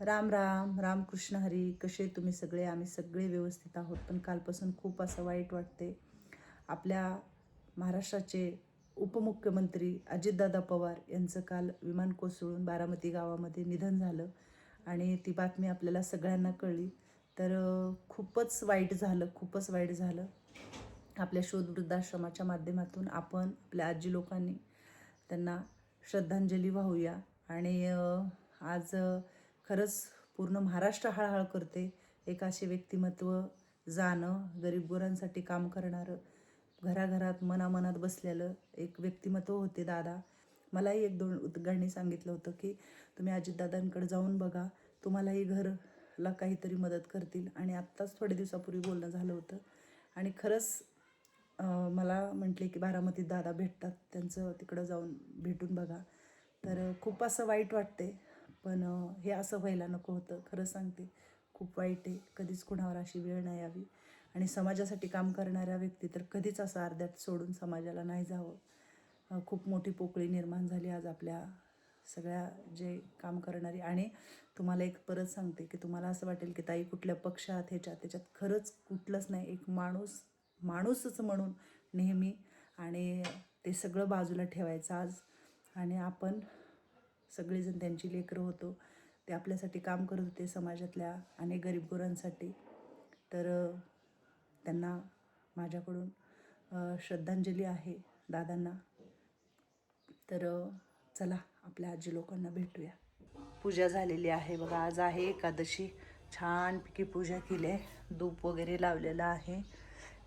राम राम रामकृष्ण हरी. कसे तुम्ही सगळे? आम्ही सगळे व्यवस्थित आहोत. पण कालपासून खूप असं वाईट वाटते. आपल्या महाराष्ट्राचे उपमुख्यमंत्री अजितदादा पवार यांचं काल विमान कोसळून बारामती गावामध्ये निधन झालं आणि ती बातमी आपल्याला सगळ्यांना कळली. तर खूपच वाईट झालं, खूपच वाईट झालं. आपल्या शोध वृद्धाश्रमाच्या माध्यमातून आपण आपल्या आजी लोकांनी त्यांना श्रद्धांजली वाहूया. आणि आज खरंच पूर्ण महाराष्ट्र हळहळ करते. एक असे व्यक्तिमत्व जाणं, गरीब गोरांसाठी काम करणारं, घराघरात मनामनात बसलेलं एक व्यक्तिमत्व होते दादा. मलाही एक दोन उद्गारणी सांगितलं होतं की तुम्ही अजितदादांकडे जाऊन बघा, तुम्हालाही घरला काहीतरी मदत करतील. आणि आत्ताच थोड्या दिवसापूर्वी बोलणं झालं होतं आणि खरंच मला म्हटले की बारामतीत दादा भेटतात, त्यांचं तिकडं जाऊन भेटून बघा. तर खूप असं वाईट वाटते. पण हे असं व्हायला नको होतं. खरं सांगते, खूप वाईट आहे. कधीच कुणावर अशी वेळ नाही यावी. आणि समाजासाठी काम करणाऱ्या व्यक्ती तर कधीच असं अर्ध्यात सोडून समाजाला नाही जावं. खूप मोठी पोकळी निर्माण झाली आज आपल्या सगळ्या जे काम करणारी. आणि तुम्हाला एक परत सांगते की तुम्हाला असं वाटेल की ताई कुठल्या पक्षात त्याच्यात खरंच कुठलंच नाही. एक माणूसच म्हणून नेहमी. आणि ते सगळं बाजूला ठेवायचं आज. आणि आपण सगळेजण त्यांची लेकरं होतो. ते आपल्यासाठी काम करत होते, समाजातल्या अनेक गरीब गुरांसाठी. तर त्यांना माझ्याकडून श्रद्धांजली आहे दादांना. तर चला आपल्या आजी लोकांना भेटूया. पूजा झालेली आहे बघा. आज आहे एकादशी. छानपैकी पूजा केली आहे, धूप वगैरे लावलेला आहे.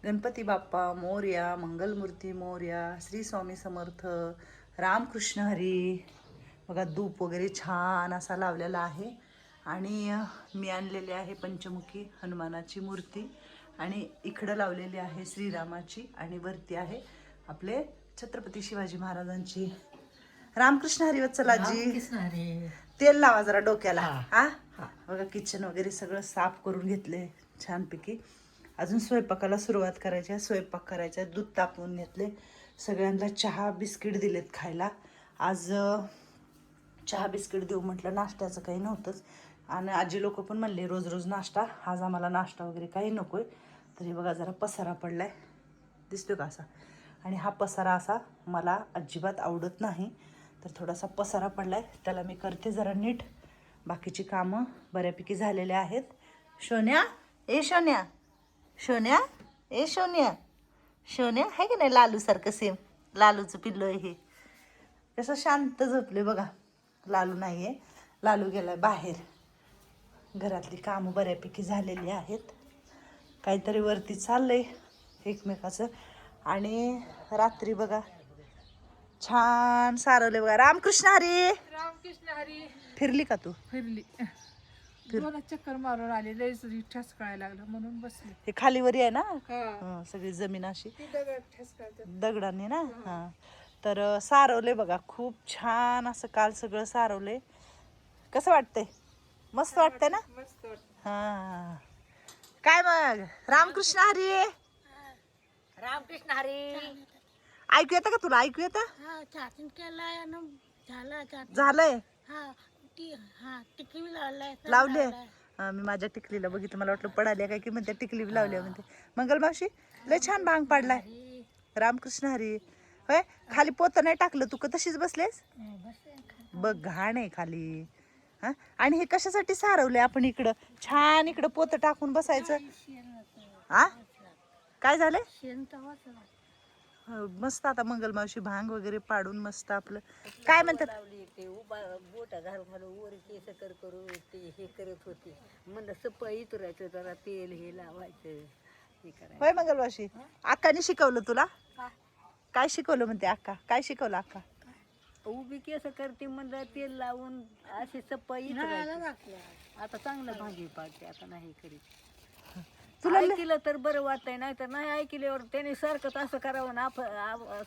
गणपती बाप्पा मोरया, मंगलमूर्ती मोरया, श्री स्वामी समर्थ, रामकृष्ण हरी. बघा धूप वगैरे छान असा लावलेला आहे. आणि मी आणलेली आहे पंचमुखी हनुमानाची मूर्ती. आणि इकडं लावलेली आहे श्रीरामाची. आणि वरती आहे आपले छत्रपती शिवाजी महाराजांची. रामकृष्ण हरी वत्सलाजी. तेल लावा जरा डोक्याला. हा बघा किचन वगैरे सगळं साफ करून घेतले छानपैकी. अजून स्वयंपाकाला सुरुवात करायची आहे. स्वयंपाक करायचा, दूध तापवून घेतले. सगळ्यांना चहा बिस्किट दिलेत खायला. आज चहा बिस्किट देऊ म्हटलं, नाश्त्याचं काही नव्हतंच. आणि आजी लोक पण म्हणले रोज रोज नाश्ता, आज आम्हाला नाश्ता वगैरे काही नको आहे. तरी बघा जरा पसारा पडला आहे, दिसतो का असा. आणि हा पसारा असा मला अजिबात आवडत नाही. तर थोडासा पसारा पडला आहे, त्याला मी करते जरा नीट. बाकीची कामं बऱ्यापैकी झालेले आहेत. शोन्या ए शोन्या, शोन्या ए शोन्या, शोन्या आहे की नाही लालूसारखं सेम. लालूचं पिल्लो आहे हे. कसं शांत झोपले बघा. लालू नाही आहे, लालू गेलाय बाहेर. घरातली कामं बऱ्यापैकी झालेली आहेत. काहीतरी वरती चाललंय एकमेकाचं. आणि रात्री बघा छान सारवले बघा. रामकृष्ण हरी. रामकृष्ण हरी. फिरली का तू? फिरली. दोन चक्कर मारून आले, लय ठस कळायला लागलं म्हणून बसले. हे खालीवरी आहे ना. हा. सगळी जमीन अशी ती दगड ठस कळतात. दगडांनी ना. हा तर सारवले बघा खूप छान असं. काल सगळं सारवले. कसं वाटतंय? मस्त वाटतंय ना. मस्त वाटतं. हा काय मग रामकृष्ण हरी. रामकृष्ण हरी. ऐकू येतं का तुला? ऐकू येतं? हा चाचणी केलाय ना. झाला चाचणी. झालंय. हा टिकली लावलाय. लावले. मी माझ्या टिकलीला बघितलं, मला वाटलं पडाले काय की म्हणते टिकली लावल्या म्हणते. मंगल मावशी लय छान भांग पाडलाय. रामकृष्ण हरी. होय खाली पोतं नाही टाकलं तू का तशीच बसलेस? बघ घाण आहे खाली. हा आणि हे कशासाठी सारवले आपण इकडं? छान इकडं पोतं टाकून बसायचं. हा काय झालंय? शेण तवाच मस्त आता मंगल मावशी भांग वगैरे पाडून मस्त आपलं काय म्हणतात लावली. ते उभा बोटा घालून मला वर केस करू ते हे करत होते. म्हणलं सपई उतरायचं, जरा तेल हे लावायचं हे करायचं. होय मंगल मावशी अक्काने शिकवलं तुला? काय शिकवलं म्हणते अक्का? काय शिकवलं अक्का? उभी केस करते म्हणलं तेल लावून अशी सपई आता चांगलं भाजी पाडते. आता नाही करीत. तुला ऐकलं तर बरं वाटतंय, नाही तर नाही ऐकल्यावर त्याने सारखं असं करावं ना.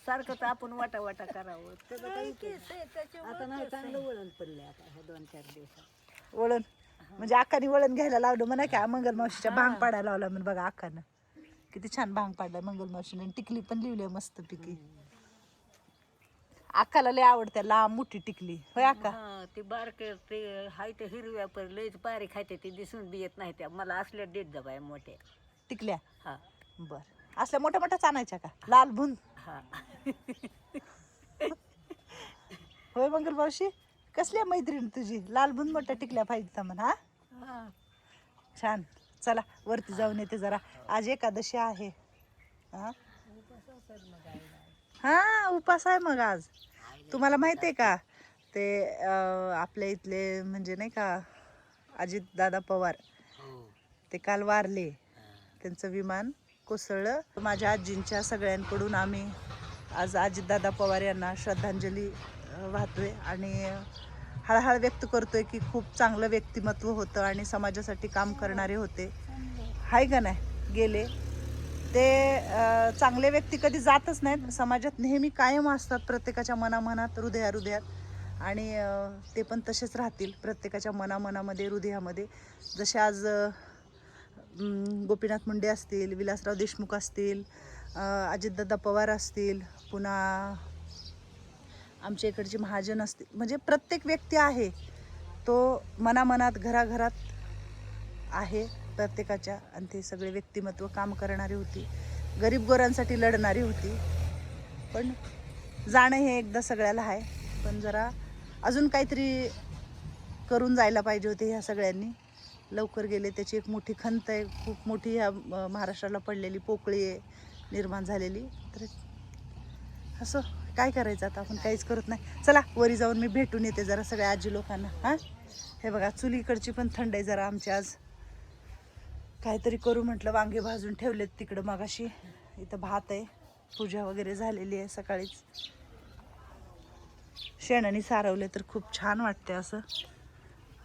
सारखं तर आपण वाटा वाटा करावं. आता नाही, चांगलं वळण पडलंय आता ह्या 2-4 दिवसात. वळण म्हणजे अक्काने वळण घ्यायला लावलं म्हणा की मंगल मावशीच्या भांग पाडायला लावला म्हणून. बघा अक्कानं किती छान भांग पाडलाय मंगल मावशीने. टिकली पण लिहिली मस्त पैकी. अक्काला लय आवडते लांब मोठी टिकली होय अक्का. हा ते बारक ते हाय ते हिरव्या पर लयच बारीक खायते ते दिसून बी येत नाही त्या मला असल्या देत जा बाय मोठ्या. टिकल्या हा बर असल्या मोठ्या मोठ्याच आणायच्या का लाल भुन. हा होय मंगल मावशी कसली आहे मैत्रीण तुझी लाल भुन मोठ्या टिकल्या पाहिजे म्हणा. हा हा छान. चला वरती जाऊन येते जरा आज एकादशी आहे. हा हा उपास आहे मग आज. तुम्हाला माहिती आहे का ते आपल्या इथले म्हणजे नाही का अजित दादा पवार ते काल वारले. त्यांचं विमान कोसळलं. माझ्या आजींच्या सगळ्यांकडून आम्ही आज अजितदादा पवार यांना श्रद्धांजली वाहतोय आणि हळहळ व्यक्त करतोय की खूप चांगलं व्यक्तिमत्व होतं आणि समाजासाठी काम करणारे होते. हाय का नाही गेले ते चांगले व्यक्ती कधी जातच नाहीत. समाजात नेहमी कायम असतात प्रत्येकाच्या मनामनात हृदयात आणि ते पण तसेच राहतील प्रत्येकाच्या मनामनामध्ये हृदयामध्ये. जसे आज गोपीनाथ मुंडे असतील, विलासराव देशमुख असतील, अजितदादा पवार असतील, पुन्हा आमच्या इकडचे महाजन असतील, म्हणजे प्रत्येक व्यक्ती आहे तो मनामनात घराघरात आहे प्रत्येकाच्या. आणि ते सगळे व्यक्तिमत्व काम करणारी होती, गरीब गोरांसाठी लढणारी होती. पण जाणं हे एकदा सगळ्याला आहे, पण जरा अजून काहीतरी करून जायला पाहिजे होते ह्या सगळ्यांनी. लवकर गेले त्याची एक मोठी खंत आहे, खूप मोठी ह्या महाराष्ट्राला पडलेली पोकळी आहे निर्माण झालेली. तर असं काय करायचं आता आपण काहीच करत नाही. चला वरी जाऊन मी भेटून येते जरा सगळ्या आजी लोकांना. हां हे बघा चुलीकडची पण थंड आहे जरा आमची आज. काहीतरी करू म्हटलं, वांगे भाजून ठेवलेत तिकडं मगाशी. इथं भात आहे, पूजा वगैरे झालेली आहे सकाळीच. शेणाने सारवले तर खूप छान वाटते असं.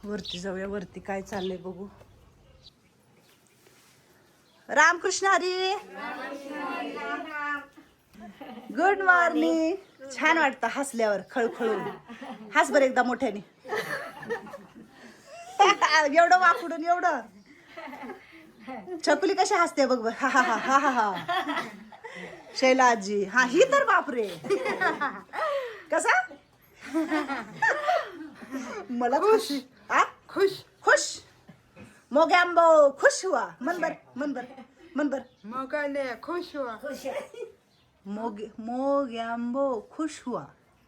वरती जाऊया, वरती काय चाललंय बघू. रामकृष्ण हरी. Good morning. छान वाटतं हसल्यावर खळखळून. हस बरं एकदा मोठ्याने. एवढं वाकडून एवढं. छकुली कशी हसते बघ बघ. हा हा हा हा हा हा. शैला आजी हा ही तर बापरे कसा मला खुश आ खुश खुश मोगॅम्बो खुश हुआ. मन बर मन बर मन बर. मोगले खुश हुआ. मोगॅम्बो खुश हुआ.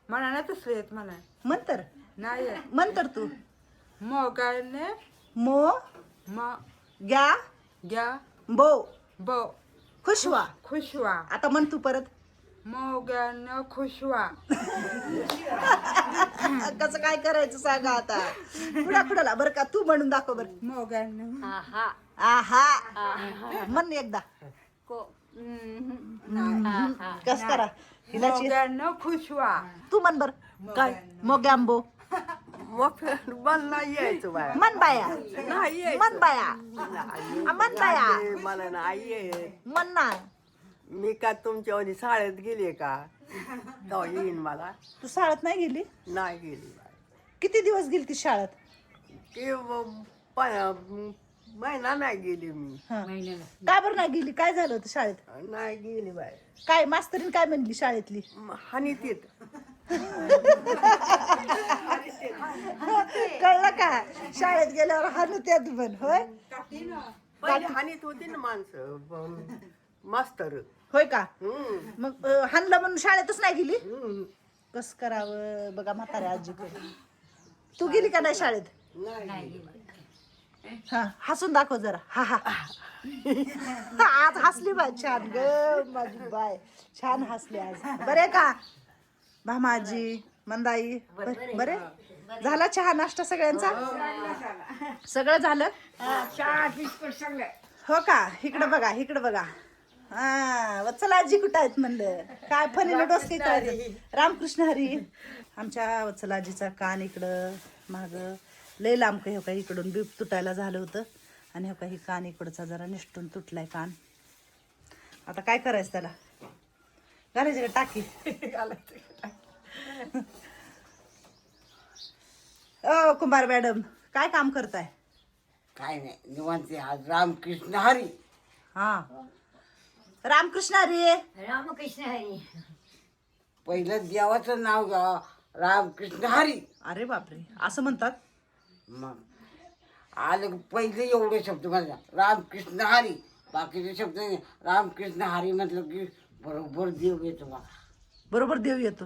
मला ना तसं येत मला मंतर नाही मंतर तू मोगले मो म ग्या ग्या बो बो खुश हुआ. खुश हुआ. आता म्हण तू परत. मोगन खुश हुआ. कसं काय करायचं सांगा आता. कुणा कुणाला बरं का तू म्हणून दाखव बरं. मोगन आहा आहा म्हण एकदा. कस करा हिलाची. मोगन खुश हुआ. तू म्हण बर काय मोगॅम्बो मला नाही यायचं बाया. मन बाया नाही मन बाया मन बाया मला नाही येत. मन ना. मी का तुमच्या वाली शाळेत गेली का तेव्हा येईन मला. तू शाळेत नाही गेली. नाही गेली बाया. किती दिवस गेली ती शाळेत. ते महिना नाही गेली मी. हा. का बरं नाही गेली. काय झालं होतं शाळेत. नाही गेली बाय. काय मास्तरीन काय म्हणली शाळेतली. हानी तीत कळलं का शाळेत गेल्यावर हाणू त्यात पण होय. पहिले हानीत होती ना माणसं मास्तर. होय का हम्म. मग हाणलं म्हणून शाळेतच नाही गेली. हम्म. कस करावं बघा म्हाताऱ्या आजीकडे. तू गेली का नाही शाळेत. नाही. हा हसून दाखव जरा. हा हा आज हसली बाय छान ग माझी बाय. छान हसली आज. बरे का भामाजी मंदाई बरे. झाला चहा नाश्ता सगळ्यांचा. सगळं झालं. हो का इकडं बघा इकडं बघा. हा वत्सला आजी कुठं आहेत म्हणलं. काय फनीला डोसकी करायचं. रामकृष्ण हरी. आमच्या वत्सला आजीचा कान इकडं माग लय लांब काही हो का इकडून बीप तुटायला झालं होतं आणि हो काही कान इकडचा जरा निष्ठून तुटलाय कान. आता काय करायचं त्याला. घालायचं का टाकी. ओ कुंभार मॅडम काय काम करताय. काय नाही निवांत आज रामकृष्ण हरी. हा रामकृष्ण हरी. रामकृष्ण हरी. पहिलं देवाचं नाव घ्या, रामकृष्ण हरी. अरे बापरे, असं म्हणतात. मग आलं पहिले एवढे शब्द म्हणा, रामकृष्ण हरी. बाकीचे शब्द नाही. रामकृष्ण हरी म्हटलं की बरोबर देव येतो मला. बरोबर देव येतो.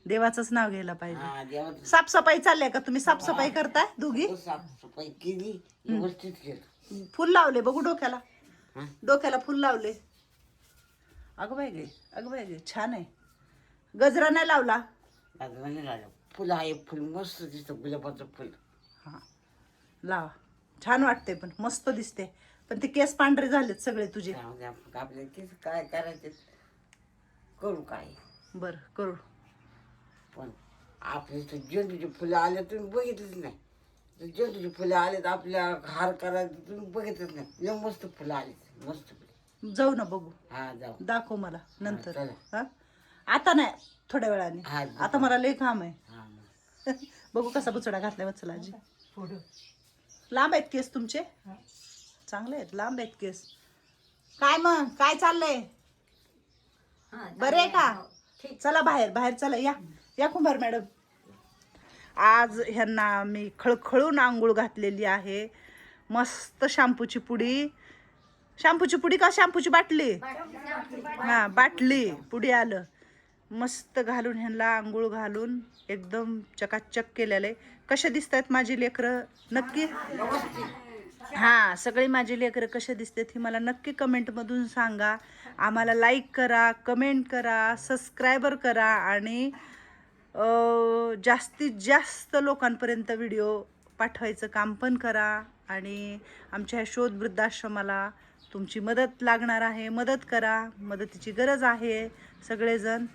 देवाचंच नाव घ्यायला पाहिजे. हा, देवाचं साफसफाई चालली का? तुम्ही साफसफाई करताय दोघी? साफसफाई केली, व्यवस्थित केलं. फुल लावले बघू डोक्याला. हा? डोक्याला फुल लावले. अगं बाई गे, अगं बाई गे, छान आहे. गजरा नाही लावला? आता म्हणजे राहिलं फुल आहे, फुल मस्त दिसतं, गुलाबाचं फुल. हा, लावा. छान वाटते, पण मस्त दिसते. पण ते केस पांढरे झालेत सगळे तुझे. त्यामध्ये आपल्या तेच काय करायचं, करू काय. बर, करू. पण आपले तर झेंडूची फुलं आले तुम्ही बघितलीच नाही. तर झेंडूची फुलं आले तर आपल्या हार करायचं तुम्ही बघितलंच नाही. लय मस्त फुलं आली, मस्त फुलं. जाऊ ना बघू. हा जाऊ. दाखव मला नंतर. चला. हा, आता नाही, थोड्या वेळाने. हा, आता मला लय काम आहे. हा बघू कसा बुचडा घातलाय वत्सलाजी. लांब आहेत केस तुमचे? चांगले आहेत, लांब आहेत केस. काय मग, काय चाललंय? बरे आहे का? चला बाहेर, बाहेर चला. या कुंभार मॅडम. आज ह्यांना मी खळखळून आंघोळ घातलेली आहे. मस्त शॅम्पूची पुडी. शॅम्पूची पुडी का शॅम्पूची बाटली? हा, बाटली पुडी आलं. मस्त घालून ह्यांना आंघोळ घालून एकदम चकाचक केलेलं आहे. कसे दिसत आहेत माझी लेकरं? नक्की. हां, सगळे माझे लेकरं कसे दिसतात ही मला नक्की कमेंटमधून सांगा. आम्हाला लाईक करा, कमेंट करा, सबस्क्रायबर करा आणि जास्तीत जास्त लोकांपर्यंत व्हिडिओ पाठवायचं काम पण करा. आणि आमच्या ह्या शोध वृद्धाश्रमाला तुमची मदत लागणार आहे. मदत करा, मदतीची गरज आहे सगळेजण.